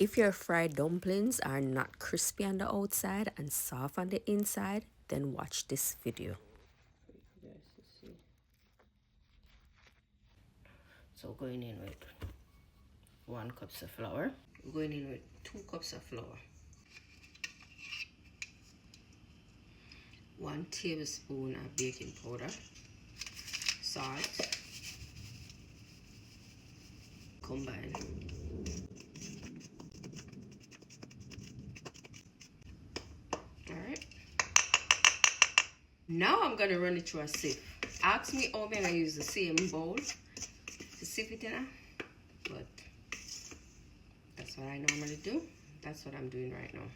If your fried dumplings are not crispy on the outside and soft on the inside, then watch this video. So going in with 1 cup of flour. Going in with 2 cups of flour. 1 tablespoon of baking powder. Salt. Combine. Alright. Now I'm gonna run it through a sieve. Ask me how I'm gonna use the same bowl to sieve it in, but that's what I normally do. That's what I'm doing right now.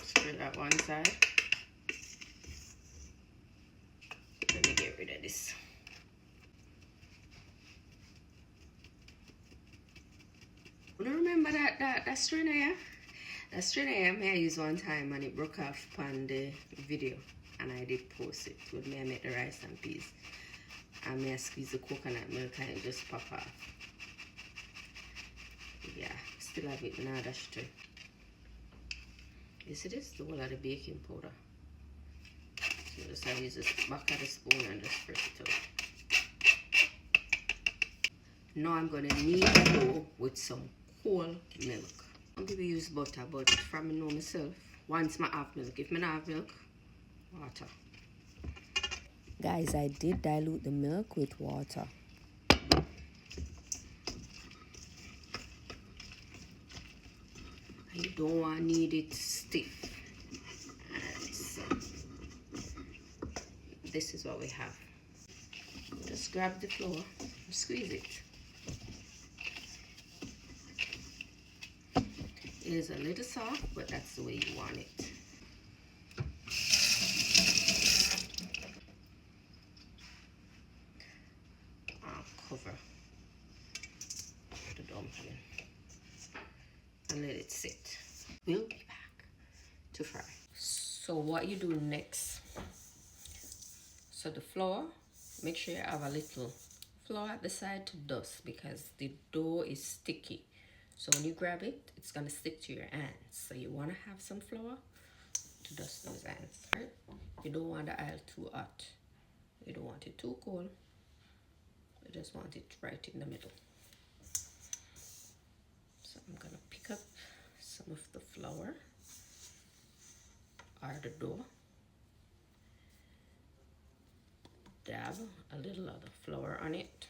Spread that one side. Let me get rid of this. Remember that strainer, yeah? That strainer, yeah, I use one time and it broke off on the video, and I did post it with me. I make the rice and peas, and I squeeze the coconut milk and it just pop off. Yeah, still have it now. That's true. You see this? The whole of the baking powder. So just I use the back of the spoon and just press it out. Now I'm gonna knead the dough with some whole milk. Some people use butter, but from me know myself, once I have milk. If I don't have milk, water. Guys, I did dilute the milk with water. You don't want to knead it stiff. And so this is what we have. Just grab the flour and squeeze it. It is a little soft, but that's the way you want it. I'll cover the dumpling and let it sit. We'll be back to fry. So what you do next, so the flour, make sure you have a little flour at the side to dust, because the dough is sticky. So when you grab it, it's gonna stick to your hands. So you wanna have some flour to dust those hands, right? You don't want the oil too hot. You don't want it too cold. You just want it right in the middle. So I'm gonna pick up some of the flour or the dough. Dab a little of the flour on it.